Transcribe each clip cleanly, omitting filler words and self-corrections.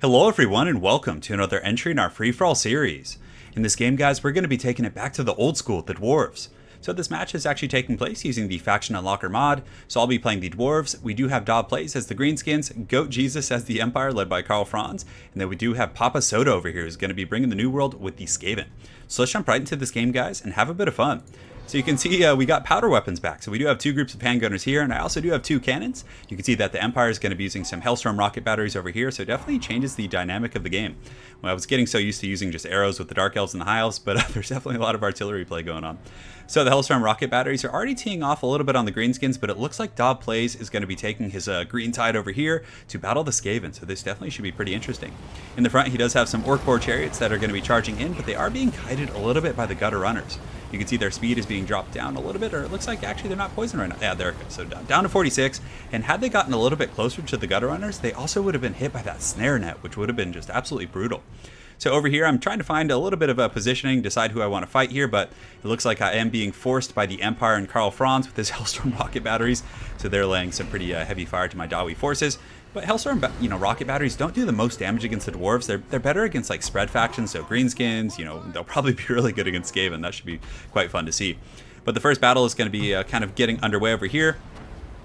Hello everyone and welcome to another entry in our free-for-all series. In this game, guys, we're going to be taking it back to the old school, the Dwarfs. So this match is actually taking place using the Faction Unlocker mod, so I'll be playing the Dwarves. We do have Dob Plays as the Greenskins, Goat Jesus as the Empire led by Karl Franz, and then we do have Papa Soda over here who's going to be bringing the New World with the Skaven. So let's jump right into this game, guys, and have a bit of fun. So you can see we got powder weapons back. So we do have two groups of handgunners here, and I also do have two cannons. You can see that the Empire is going to be using some Hellstorm rocket batteries over here, so it definitely changes the dynamic of the game. Well, I was getting so used to using just arrows with the Dark Elves and the High Elves, but there's definitely a lot of artillery play going on. So the Hellstorm rocket batteries are already teeing off a little bit on the Greenskins, but it looks like Dob Plays is going to be taking his Green Tide over here to battle the Skaven, so this definitely should be pretty interesting. In the front, he does have some Orc-Boar chariots that are going to be charging in, but they are being guided a little bit by the Gutter Runners. You can see their speed is being dropped down a little bit, or it looks like actually they're not poisoned right now. Yeah, there it goes. So down to 46, and had they gotten a little bit closer to the Gutter Runners, they also would have been hit by that snare net, which would have been just absolutely brutal. So over here, I'm trying to find a little bit of a positioning, decide who I want to fight here, but it looks like I am being forced by the Empire and Karl Franz with his Hellstorm rocket batteries. So they're laying some pretty heavy fire to my Dawi forces. But Hellstorm, rocket batteries don't do the most damage against the Dwarves. They're better against like spread factions, so Greenskins, they'll probably be really good against Skaven. That should be quite fun to see. But the first battle is going to be kind of getting underway over here.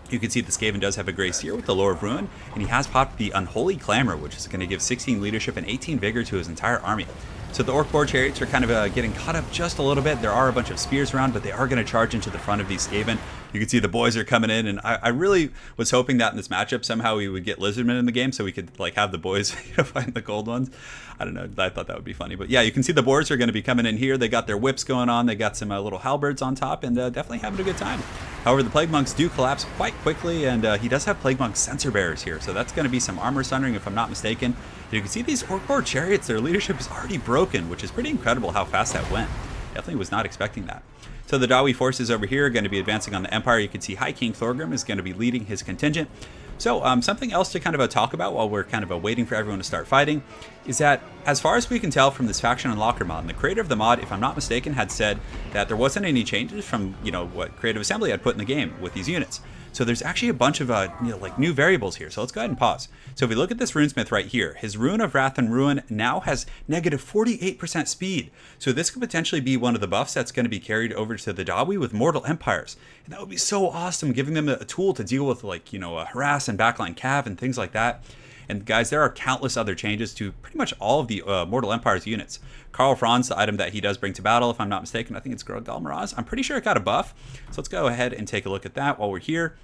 You can see the Skaven does have a Grey Seer with the Lore of Ruin, and he has popped the Unholy Clamor, which is going to give 16 leadership and 18 vigor to his entire army. So the Orc-Boar chariots are kind of getting caught up just a little bit. There are a bunch of spears around, but they are going to charge into the front of these Skaven. You can see the boys are coming in, and I really was hoping that in this matchup somehow we would get Lizardmen in the game so we could like have the boys fight the gold ones. I don't know, I thought that would be funny. But yeah, you can see the boars are going to be coming in here. They got their whips going on. They got some little halberds on top, and definitely having a good time. However, the Plague Monks do collapse quite quickly, and he does have Plague Monk Sensor Bearers here, so that's going to be some armor sundering if I'm not mistaken. You can see these Orc-Boar chariots, their leadership is already broken, which is pretty incredible how fast that went. Definitely was not expecting that. So the Dawi forces over here are going to be advancing on the Empire. You can see High King Thorgrim is going to be leading his contingent. So something else to kind of talk about while we're kind of waiting for everyone to start fighting is that as far as we can tell from this Faction Unlocker mod, and the creator of the mod, if I'm not mistaken, had said that there wasn't any changes from what Creative Assembly had put in the game with these units. So there's actually a bunch of new variables here. So let's go ahead and pause. So if we look at this runesmith right here, his Rune of Wrath and Ruin now has negative 48% speed. So this could potentially be one of the buffs that's going to be carried over to the Dawi with Mortal Empires. And that would be so awesome, giving them a tool to deal with harass and backline cav and things like that. And guys, there are countless other changes to pretty much all of the Mortal Empires units. Karl Franz, the item that he does bring to battle, if I'm not mistaken, I think it's Grogdal Miraz. I'm pretty sure it got a buff. So let's go ahead and take a look at that while we're here.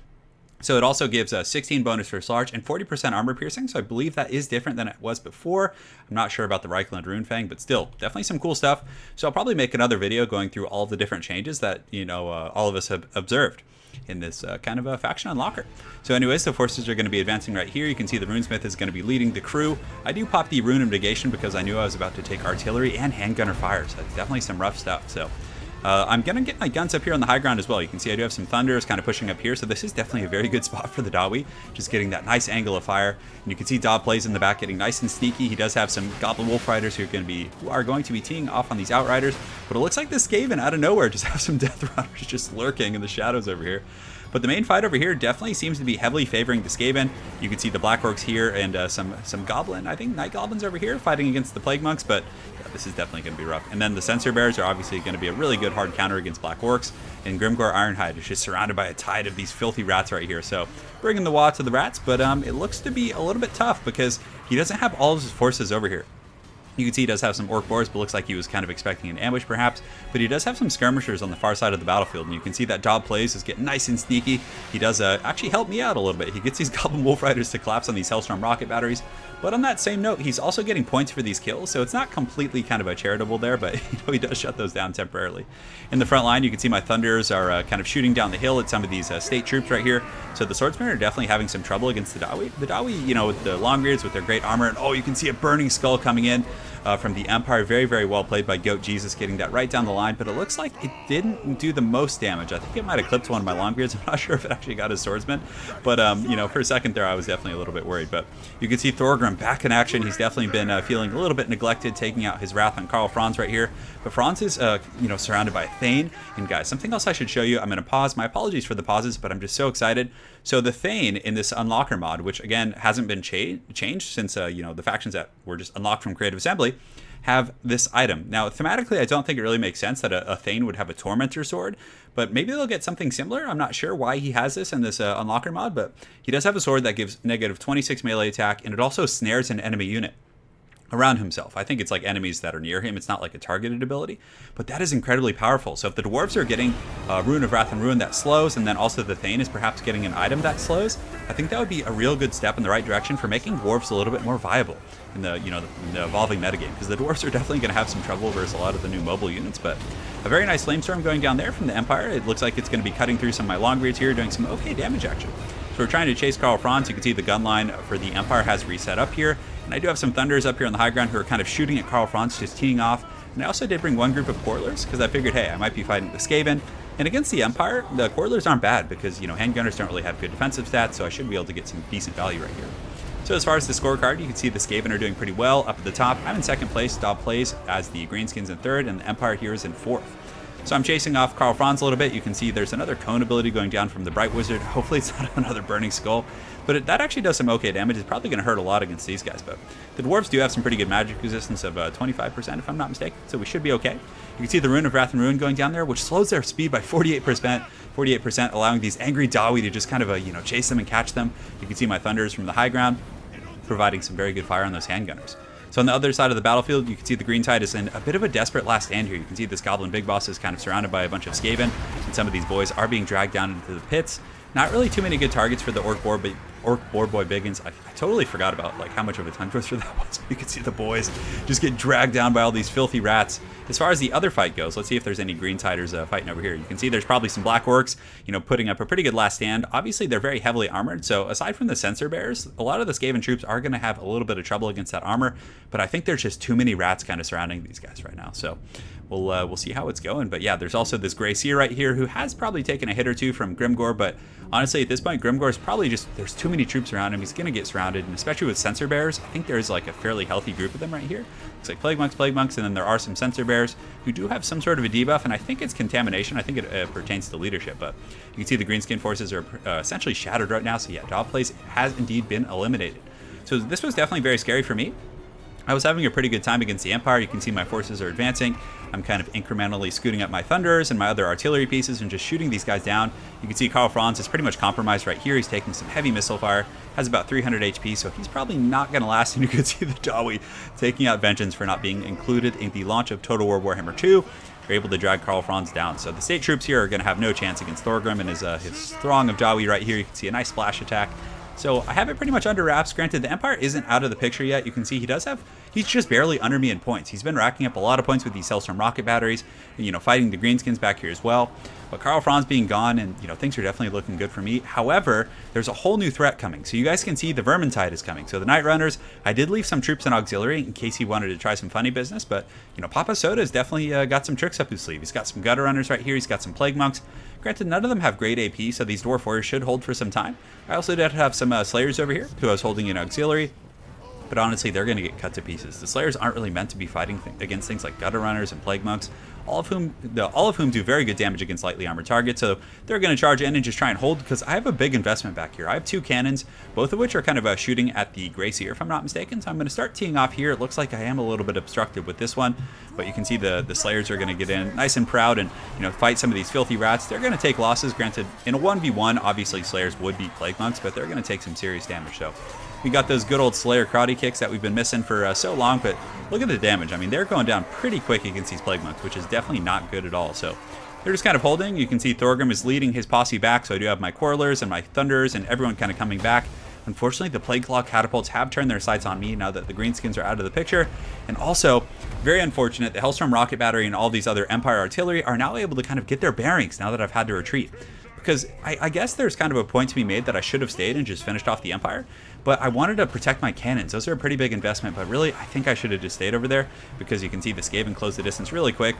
So it also gives a 16 bonus for Large and 40% armor piercing. So I believe that is different than it was before. I'm not sure about the Reichland Runefang, but still, definitely some cool stuff. So I'll probably make another video going through all of the different changes that, all of us have observed in this kind of a Faction Unlocker. So anyways, the forces are going to be advancing right here. You can see the Runesmith is going to be leading the crew. I do pop the Rune of Negation because I knew I was about to take artillery and handgunner fire. So that's definitely some rough stuff. So I'm going to get my guns up here on the high ground as well. You can see I do have some Thunders kind of pushing up here. So this is definitely a very good spot for the Dawi, just getting that nice angle of fire. And you can see Dob Plays in the back getting nice and sneaky. He does have some Goblin Wolf Riders who are going to be teeing off on these Outriders. But it looks like this Skaven out of nowhere just have some Death Runners just lurking in the shadows over here. But the main fight over here definitely seems to be heavily favoring the Skaven. You can see the Black Orcs here and some Goblin, I think Night Goblins over here fighting against the Plague Monks, but yeah, this is definitely going to be rough. And then the Sensor Bears are obviously going to be a really good hard counter against Black Orcs. And Grimgor Ironhide is just surrounded by a tide of these filthy rats right here. So bringing the wad to the rats, but it looks to be a little bit tough because he doesn't have all of his forces over here. You can see he does have some Orc Boars, but looks like he was kind of expecting an ambush perhaps. But he does have some skirmishers on the far side of the battlefield. And you can see that Dob Plays is getting nice and sneaky. He does actually help me out a little bit. He gets these Goblin Wolf Riders to collapse on these Hellstorm rocket batteries. But on that same note, he's also getting points for these kills. So it's not completely kind of a charitable there, but he does shut those down temporarily. In the front line, you can see my Thunders are kind of shooting down the hill at some of these state troops right here. So the Swordsmen are definitely having some trouble against the Dawi. The Dawi, with the Longbeards with their great armor. And oh, you can see a Burning Skull coming in. from the Empire. Very, very well played by Goat Jesus, getting that right down the line, but it looks like it didn't do the most damage. I think it might have clipped one of my Longbeards. I'm not sure if it actually got his swordsman, but you know, for a second there I was definitely a little bit worried. But you can see Thorgrim back in action. He's definitely been feeling a little bit neglected, taking out his wrath on Karl Franz right here. But Franz is you know, surrounded by a Thane. And guys, something else I should show you. I'm going to pause. My apologies for the pauses, but I'm just so excited. So the Thane in this Unlocker mod, which again hasn't been changed since you know, the factions that were just unlocked from Creative Assembly, have this item. Now, thematically, I don't think it really makes sense that a Thane would have a Tormentor sword, but maybe they'll get something similar. I'm not sure why he has this in this Unlocker mod, but he does have a sword that gives negative 26 melee attack, and it also snares an enemy unit around himself. I think it's like enemies that are near him. It's not like a targeted ability, but that is incredibly powerful. So if the Dwarves are getting Rune of Wrath and Ruin that slows, and then also the Thane is perhaps getting an item that slows, I think that would be a real good step in the right direction for making Dwarves a little bit more viable in the, you know, the evolving metagame, because the Dwarves are definitely going to have some trouble versus a lot of the new mobile units. But a very nice Flamestorm going down there from the Empire. It looks like it's going to be cutting through some of my Longbeards here, doing some okay damage action. So we're trying to chase Karl Franz. You can see the gun line for the Empire has reset up here. And I do have some Thunders up here on the high ground who are kind of shooting at Karl Franz, just teeing off. And I also did bring one group of Quarterlers because I figured, hey, I might be fighting the Skaven. And against the Empire, the Quarterlers aren't bad because, you know, handgunners don't really have good defensive stats, so I should be able to get some decent value right here. So as far as the scorecard, you can see the Skaven are doing pretty well up at the top. I'm in second place. Dob plays as the Greenskins in third, and the Empire here is in fourth. So I'm chasing off Karl Franz a little bit. You can see there's another cone ability going down from the Bright Wizard. Hopefully it's not another Burning Skull, but that actually does some okay damage. It's probably going to hurt a lot against these guys, but the Dwarves do have some pretty good magic resistance of 25% if I'm not mistaken, so we should be okay. You can see the Rune of Wrath and Ruin going down there, which slows their speed by 48%, allowing these angry Dawi to just kind of you know, chase them and catch them. You can see my Thunders from the high ground providing some very good fire on those handgunners. So on the other side of the battlefield, you can see the Green Tide is in a bit of a desperate last stand here. You can see this Goblin Big Boss is kind of surrounded by a bunch of Skaven, and some of these boys are being dragged down into the pits. Not really too many good targets for the Orc Boar Boy Biggins. I totally forgot about like how much of a tongue twister that was. You can see the boys just get dragged down by all these filthy rats. As far as the other fight goes, let's see if there's any Green Tiders fighting over here. You can see there's probably some Black Orcs, you know, putting up a pretty good last stand. Obviously, they're very heavily armored, so aside from the Sensor Bears, a lot of the Skaven troops are going to have a little bit of trouble against that armor, but I think there's just too many rats kind of surrounding these guys right now. So we'll see how it's going. But yeah, there's also this Grey Seer right here who has probably taken a hit or two from Grimgor, but honestly, at this point, Grimgor is probably just, there's too many troops around him. He's going to get surrounded, and especially with Sensor Bears, I think there's like a fairly healthy group of them right here. Looks like Plague Monks, and then there are some Sensor Bears who do have some sort of a debuff, and I think it's Contamination. I think it pertains to leadership, but you can see the Greenskin forces are essentially shattered right now, so yeah, Dob Place has indeed been eliminated. So this was definitely very scary for me. I was having a pretty good time against the Empire. You can see my forces are advancing. I'm kind of incrementally scooting up my Thunders and my other artillery pieces and just shooting these guys down. You can see Karl Franz is pretty much compromised right here. He's taking some heavy missile fire, has about 300 HP, so he's probably not going to last. And you can see the Dawi taking out Vengeance for not being included in the launch of Total War Warhammer 2. They're able to drag Karl Franz down. So the state troops here are going to have no chance against Thorgrim and his throng of Dawi right here. You can see a nice splash attack. So I have it pretty much under wraps. Granted, the Empire isn't out of the picture yet. You can see he's just barely under me in points. He's been racking up a lot of points with these Hellstorm rocket batteries, you know, fighting the Greenskins back here as well. But Karl Franz being gone, and you know, things are definitely looking good for me. However, there's a whole new threat coming. So you guys can see the Vermintide is coming. So the Night Runners, I did leave some troops in auxiliary in case he wanted to try some funny business, but you know, Papa Soda has definitely got some tricks up his sleeve. He's got some Gutter Runners right here. He's got some Plague Monks. Granted, none of them have great AP, so these Dwarf Warriors should hold for some time. I also did have some Slayers over here who I was holding in auxiliary, but honestly, they're going to get cut to pieces. The Slayers aren't really meant to be fighting against things like Gutter Runners and Plague Monks, all of whom do very good damage against lightly armored targets. So they're going to charge in and just try and hold, because I have a big investment back here. I have two cannons, both of which are kind of shooting at the Grey Seer, if I'm not mistaken. So I'm going to start teeing off here. It looks like I am a little bit obstructed with this one, but you can see the Slayers are going to get in nice and proud and, you know, fight some of these filthy rats. They're going to take losses. Granted, in a 1v1, obviously Slayers would beat Plague Monks, but they're going to take some serious damage. So we got those good old Slayer karate kicks that we've been missing for so long, but look at the damage. I mean, they're going down pretty quick against these Plague Monks, which is definitely not good at all. So they're just kind of holding. You can see Thorgrim is leading his posse back, so I do have my Quarterlers and my Thunders and everyone kind of coming back. Unfortunately, the Plague Claw catapults have turned their sights on me now that the Greenskins are out of the picture. And also, very unfortunate, the Hellstorm rocket battery and all these other Empire artillery are now able to kind of get their bearings now that I've had to retreat. because I guess there's kind of a point to be made that I should have stayed and just finished off the Empire, but I wanted to protect my cannons. Those are a pretty big investment, but really I think I should have just stayed over there, because you can see the Skaven close the distance really quick.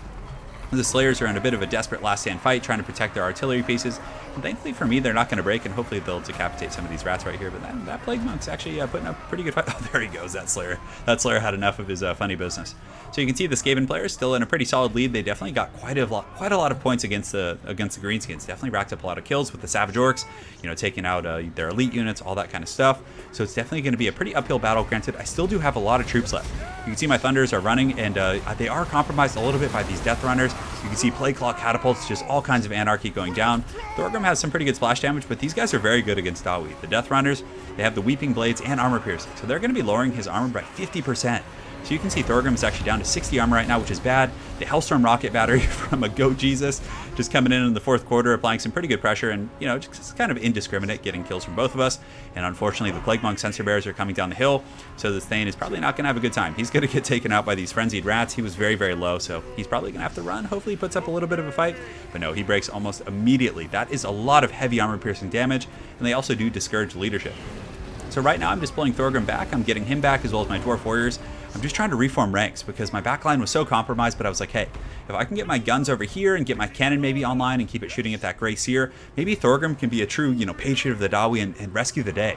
The Slayers are in a bit of a desperate last stand fight, trying to protect their artillery pieces. And thankfully for me, they're not going to break, and hopefully they'll decapitate some of these rats right here. But that Plague Monk's actually putting up a pretty good fight. Oh, there he goes, that Slayer. That Slayer had enough of his funny business. So you can see the Skaven players still in a pretty solid lead. They definitely got quite a lot of points against the Greenskins. Definitely racked up a lot of kills with the Savage Orcs, you know, taking out their elite units, all that kind of stuff. So it's definitely going to be a pretty uphill battle. Granted, I still do have a lot of troops left. You can see my Thunders are running, and they are compromised a little bit by these Death Runners. You can see Plague Claw catapults, just all kinds of anarchy going down. Thorgrim has some pretty good splash damage, but these guys are very good against Dawi. The Death Runners, they have the Weeping Blades and Armor Piercing, so they're going to be lowering his armor by 50%. So you can see Thorgrim is actually down to 60 armor right now, which is bad. The Hellstorm Rocket Battery from a Goat Jesus just coming in the fourth quarter, applying some pretty good pressure, and, you know, just kind of indiscriminate, getting kills from both of us. And unfortunately, the Plague Monk Sensor Bears are coming down the hill, so this Thane is probably not going to have a good time. He's going to get taken out by these Frenzied Rats. He was very, very low, so he's probably going to have to run. Hopefully he puts up a little bit of a fight, but no, he breaks almost immediately. That is a lot of heavy armor-piercing damage, and they also do discourage leadership. So right now I'm just pulling Thorgrim back. I'm getting him back as well as my Dwarf Warriors. I'm just trying to reform ranks because my backline was so compromised, but I was like, hey, if I can get my guns over here and get my cannon maybe online and keep it shooting at that Grey Seer, maybe Thorgrim can be a true, you know, patriot of the Dawi and rescue the day.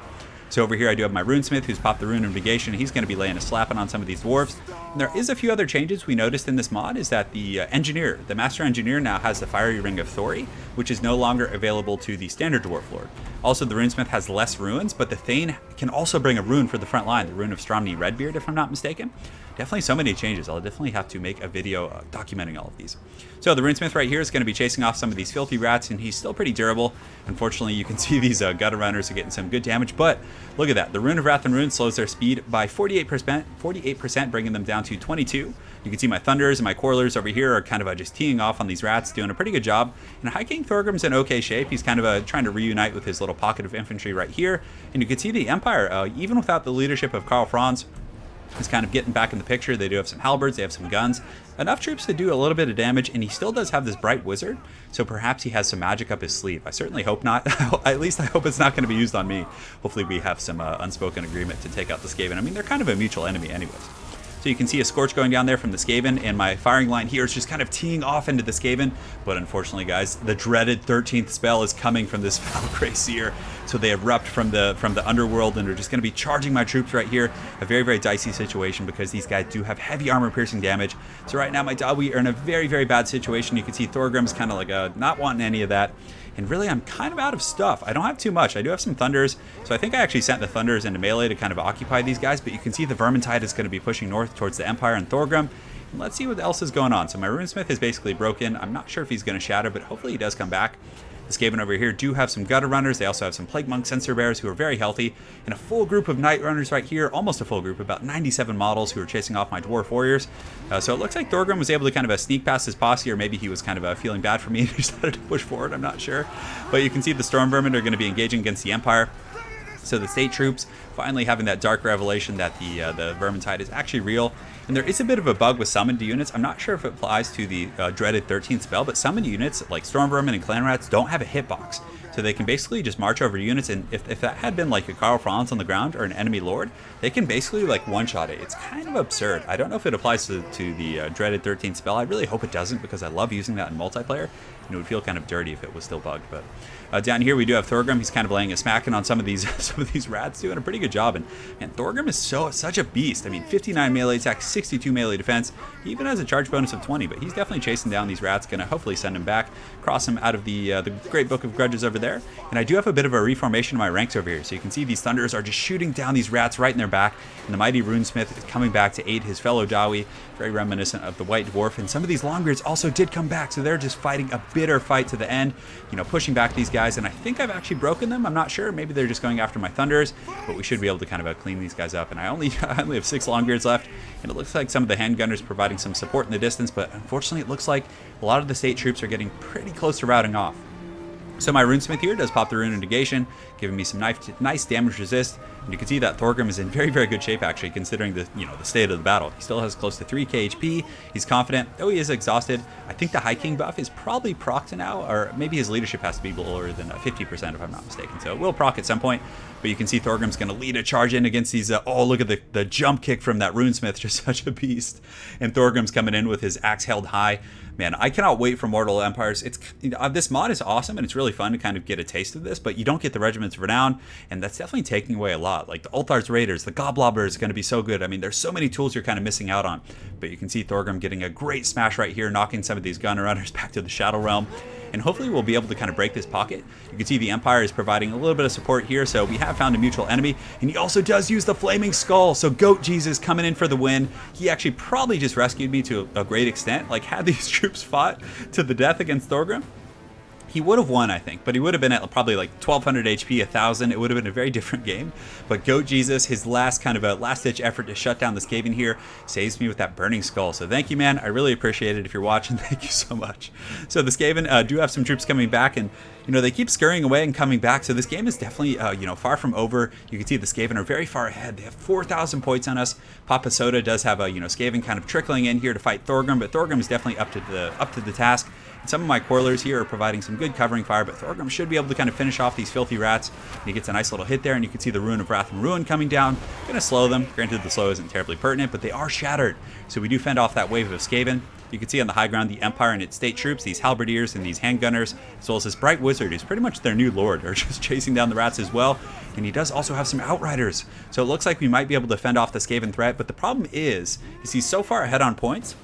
So over here I do have my Runesmith, who's popped the Rune of Negation. He's going to be laying a slapping on some of these Dwarves. And there is a few other changes we noticed in this mod, is that the Engineer, the Master Engineer, now has the Fiery Ring of Thori, which is no longer available to the standard Dwarf Lord. Also, the Runesmith has less runes, but the Thane can also bring a rune for the front line, the Rune of Stromny Redbeard, if I'm not mistaken. Definitely so many changes. I'll definitely have to make a video documenting all of these. So the Runesmith right here is going to be chasing off some of these filthy rats, and he's still pretty durable. Unfortunately, you can see these Gutter Runners are getting some good damage, but look at that. The Rune of Wrath and Rune slows their speed by 48%, bringing them down to 22. You can see my Thunders and my Quarlers over here are kind of just teeing off on these rats, doing a pretty good job. And High King Thorgrim's in okay shape. He's kind of trying to reunite with his little pocket of infantry right here. And you can see the Empire, even without the leadership of Karl Franz, is kind of getting back in the picture. They do have some halberds, they have some guns, enough troops to do a little bit of damage, and he still does have this Bright Wizard, so perhaps he has some magic up his sleeve. I certainly hope not. At least I hope it's not going to be used on me. Hopefully we have some unspoken agreement to take out the Skaven. I mean, they're kind of a mutual enemy anyways. So you can see a Scorch going down there from the Skaven, and my firing line here is just kind of teeing off into the Skaven. But unfortunately, guys, the dreaded 13th spell is coming from this foul Grey Seer. So they erupt from the underworld and are just going to be charging my troops right here. A very, very dicey situation because these guys do have heavy armor-piercing damage. So right now, my Dawi are in a very, very bad situation. You can see Thorgrim's kind of like not wanting any of that. And really, I'm kind of out of stuff. I don't have too much. I do have some Thunders. So I think I actually sent the Thunders into melee to kind of occupy these guys. But you can see the Vermintide is going to be pushing north towards the Empire and Thorgrim. And let's see what else is going on. So my Runesmith is basically broken. I'm not sure if he's going to shatter, but hopefully he does come back. The Skaven over here do have some Gutter Runners. They also have some Plague Monk Sensor Bears who are very healthy. And a full group of Night Runners right here. Almost a full group, about 97 models who are chasing off my Dwarf Warriors. So it looks like Thorgrim was able to kind of sneak past his posse, or maybe he was kind of feeling bad for me and he started to push forward. I'm not sure. But you can see the Storm Vermin are going to be engaging against the Empire. So the state troops finally having that dark revelation that the Vermintide is actually real. And there is a bit of a bug with summoned units. I'm not sure if it applies to the dreaded 13th spell, but summoned units like Storm Vermin and Clan Rats don't have a hitbox. So they can basically just march over units, and if that had been like a Karl Franz on the ground or an enemy lord, they can basically like one-shot it. It's kind of absurd. I don't know if it applies to the dreaded 13th spell. I really hope it doesn't, because I love using that in multiplayer, and it would feel kind of dirty if it was still bugged. But down here we do have Thorgrim. He's kind of laying a smacking on some of these rats, doing a pretty good job. And Thorgrim is such a beast. I mean, 59 melee attack, 62 melee defense. He even has a charge bonus of 20, but he's definitely chasing down these rats. Gonna hopefully send him back, cross him out of the Great Book of Grudges over there. And I do have a bit of a reformation of my ranks over here. So you can see these Thunders are just shooting down these rats right in their back. And the mighty Runesmith is coming back to aid his fellow Dawi, very reminiscent of the White Dwarf. And some of these Longbeards also did come back, so they're just fighting a bitter fight to the end, you know, pushing back these guys. And I think I've actually broken them. I'm not sure. Maybe they're just going after my Thunders, but we should be able to kind of clean these guys up. And I only have 6 Longbeards left, and it looks like some of the handgunners providing some support in the distance, but unfortunately it looks like a lot of the state troops are getting pretty close to routing off. So my Runesmith here does pop the Rune of Negation, giving me some nice damage resist. And you can see that Thorgrim is in very, very good shape, actually, considering the the state of the battle. He still has close to 3k HP. He's confident, though he is exhausted. I think the High King buff is probably procced now, or maybe his leadership has to be lower than 50% if I'm not mistaken. So it will proc at some point. But you can see Thorgrim's going to lead a charge in against these. Oh, look at the jump kick from that Runesmith, just such a beast. And Thorgrim's coming in with his axe held high. Man, I cannot wait for Mortal Empires. It's this mod is awesome, and it's really fun to kind of get a taste of this, but you don't get the Regiments of Renown, and that's definitely taking away a lot. Like the Althar's Raiders, the Gobblobber is going to be so good. I mean, there's so many tools you're kind of missing out on, but you can see Thorgrim getting a great smash right here, knocking some of these Gunner Runners back to the Shadow Realm. And hopefully we'll be able to kind of break this pocket. You can see the Empire is providing a little bit of support here, so we have found a mutual enemy, and he also does use the Flaming Skull, so Goat Jesus coming in for the win. He actually probably just rescued me to a great extent. Like, had these troops fought to the death against Thorgrim, he would have won, I think, but he would have been at probably like 1200 HP, 1000. It would have been a very different game. But Goat Jesus, his last kind of a last-ditch effort to shut down the Skaven here, saves me with that Burning Skull. So thank you, man. I really appreciate it. If you're watching, thank you so much. So the Skaven do have some troops coming back, and they keep scurrying away and coming back. So this game is definitely far from over. You can see the Skaven are very far ahead. They have 4,000 points on us. Papa Soda does have a Skaven kind of trickling in here to fight Thorgrim, but Thorgrim is definitely up to the task. And some of my Coilers here are providing some good covering fire, but Thorgrim should be able to kind of finish off these filthy rats. And he gets a nice little hit there, and you can see the Rune of Wrath and Ruin coming down. Gonna slow them. Granted, the slow isn't terribly pertinent, but they are shattered. So we do fend off that wave of Skaven. You can see on the high ground the Empire and its state troops, these halberdiers and these handgunners, as well as this Bright Wizard, who's pretty much their new lord, are just chasing down the rats as well. And he does also have some Outriders. So it looks like we might be able to fend off the Skaven threat, but the problem is he's so far ahead on points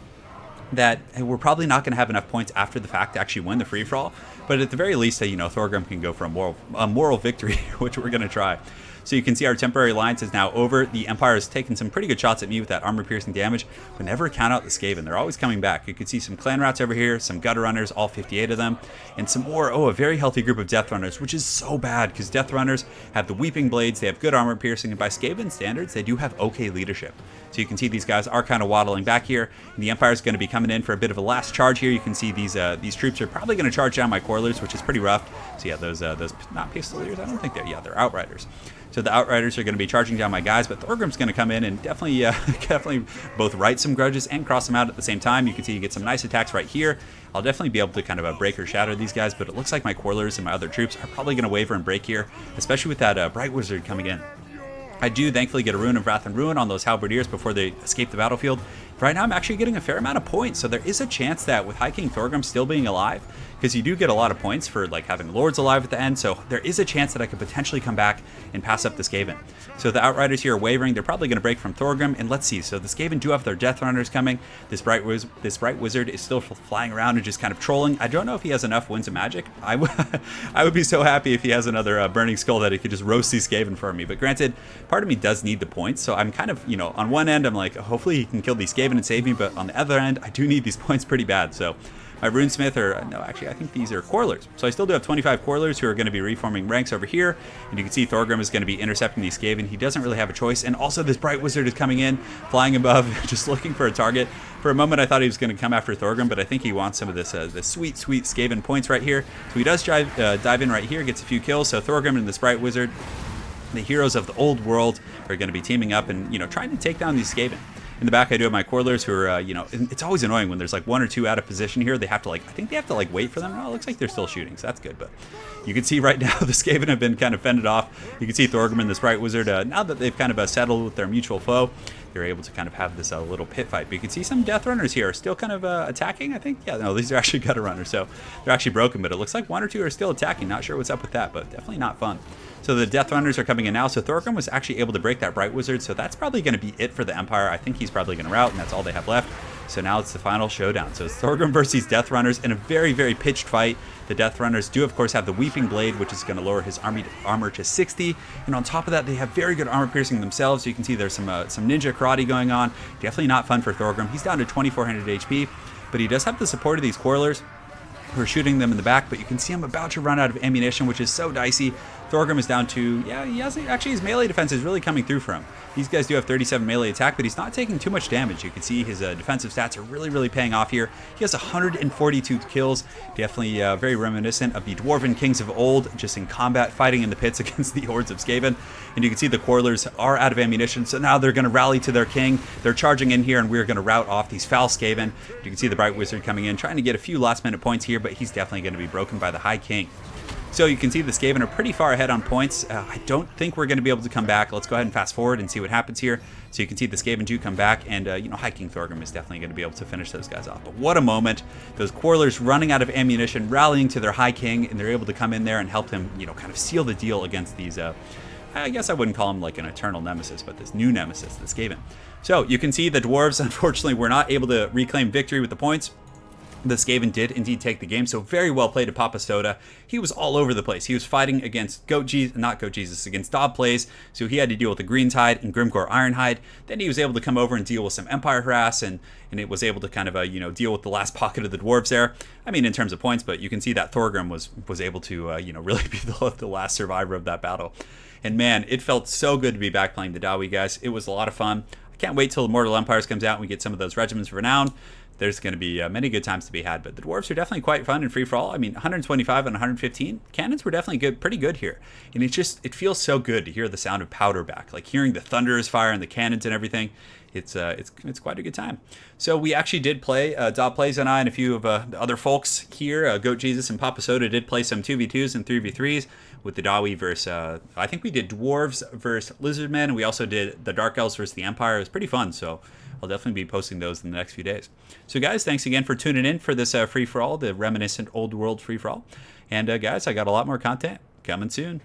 that we're probably not going to have enough points after the fact to actually win the free-for-all. But at the very least, Thorgrim can go for a moral victory, which we're going to try. So you can see our temporary alliance is now over. The Empire has taken some pretty good shots at me with that armor-piercing damage, but never count out the Skaven. They're always coming back. You can see some Clan Rats over here, some Gutter Runners, all 58 of them, and some more, a very healthy group of Death Runners, which is so bad because Death Runners have the Weeping Blades, they have good armor-piercing, and by Skaven standards, they do have okay leadership. So you can see these guys are kind of waddling back here, and the Empire is going to be coming in for a bit of a last charge here. You can see these troops are probably going to charge down my Coilers, which is pretty rough. So yeah, those not Pistoliers, I don't think they're Outriders. So the Outriders are going to be charging down my guys, but Thorgrim's going to come in and definitely both right some grudges and cross them out at the same time. You can see you get some nice attacks right here. I'll definitely be able to kind of break or shatter these guys, but it looks like my Coilers and my other troops are probably going to waver and break here, especially with that Bright Wizard coming in. I do thankfully get a Rune of Wrath and Ruin on those Halberdiers before they escape the battlefield. Right now I'm actually getting a fair amount of points, so there is a chance that with High King Thorgrim still being alive, because you do get a lot of points for like having Lords alive at the end, so there is a chance that I could potentially come back and pass up the Skaven. So the Outriders here are wavering. They're probably going to break from Thorgrim, and let's see. So the Skaven do have their Death Runners coming. This Bright Wizard is still flying around and just kind of trolling. I don't know if he has enough Winds of Magic. I would be so happy if he has another Burning Skull that he could just roast these Skaven for me. But granted, part of me does need the points, so I'm kind of, on one end, I'm like, hopefully he can kill these Skaven and save me, but on the other end, I do need these points pretty bad. So my Runesmith I think these are Coilers. So I still do have 25 Coilers who are going to be reforming ranks over here. And you can see Thorgrim is going to be intercepting these Skaven. He doesn't really have a choice. And also this Bright Wizard is coming in, flying above, just looking for a target. For a moment, I thought he was going to come after Thorgrim, but I think he wants some of this sweet Skaven points right here. So he does dive in right here, gets a few kills. So Thorgrim and this Bright Wizard, the heroes of the old world, are going to be teaming up and, trying to take down these Skaven. In the back, I do have my Coilers who are, it's always annoying when there's like one or two out of position here. They have to I think they have to wait for them. Oh, it looks like they're still shooting, so that's good. But you can see right now the Skaven have been kind of fended off. You can see Thorgrim and this Bright Wizard, now that they've kind of settled with their mutual foe, they're able to kind of have this little pit fight. But you can see some Death Runners here are still kind of attacking, I think. Yeah, no, these are actually Gutter Runners, so they're actually broken. But it looks like one or two are still attacking. Not sure what's up with that, but definitely not fun. So the Death Runners are coming in now. So Thorgrim was actually able to break that Bright Wizard, so that's probably going to be it for the Empire. I think he's probably going to rout, and that's all they have left. So now it's the final showdown. So it's Thorgrim versus Death Runners in a very, very pitched fight. The Death Runners do, of course, have the Weeping Blade, which is going to lower his armor to 60. And on top of that, they have very good armor piercing themselves. So you can see there's some ninja karate going on. Definitely not fun for Thorgrim. He's down to 2,400 HP, but he does have the support of these Coilers who are shooting them in the back, but you can see I'm about to run out of ammunition, which is so dicey. Thorgrim is down to, yeah, he hasn't, actually his melee defense is really coming through for him. These guys do have 37 melee attack, but he's not taking too much damage. You can see his defensive stats are really paying off here. He has 142 kills, definitely very reminiscent of the Dwarven kings of old, just in combat, fighting in the pits against the hordes of Skaven. And you can see the Quarlers are out of ammunition, so now they're going to rally to their king. They're charging in here, and we're going to rout off these foul Skaven. You can see the Bright Wizard coming in, trying to get a few last-minute points here, but he's definitely going to be broken by the High King. So you can see the Skaven are pretty far ahead on points. I don't think we're going to be able to come back. Let's go ahead and fast forward and see what happens here. So you can see the Skaven do come back, and High King Thorgrim is definitely going to be able to finish those guys off. But what a moment. Those Quarlers running out of ammunition, rallying to their High King, and they're able to come in there and help him, kind of seal the deal against these, I guess I wouldn't call him like an eternal nemesis, but this new nemesis, the Skaven. So you can see the Dwarves, unfortunately, were not able to reclaim victory with the points. The Skaven did indeed take the game, so very well played to Papa Soda. He was all over the place. He was fighting against against Dob Plays, so he had to deal with the Greentide and Grimgor Ironhide. Then he was able to come over and deal with some Empire Harass, and it was able to kind of, deal with the last pocket of the Dwarves there. I mean, in terms of points, but you can see that Thorgrim was able to, really be the last survivor of that battle. And man, it felt so good to be back playing the Dawi, guys. It was a lot of fun. I can't wait till Mortal Empires comes out and we get some of those Regiments of Renown. There's going to be many good times to be had, but the Dwarves are definitely quite fun in free-for-all. I mean, 125 and 115 cannons were definitely pretty good here, and it feels so good to hear the sound of powder back, like hearing the thunderous fire and the cannons and everything. It's quite a good time. So we actually did play, Dob Plays and I and a few of the other folks here, Goat Jesus and Papa Soda did play some 2v2s and 3v3s with the Dawi versus, I think we did Dwarves versus Lizardmen, and we also did the Dark Elves versus the Empire. It was pretty fun, so I'll definitely be posting those in the next few days. So guys, thanks again for tuning in for this free-for-all, the reminiscent old world free-for-all. And guys, I got a lot more content coming soon.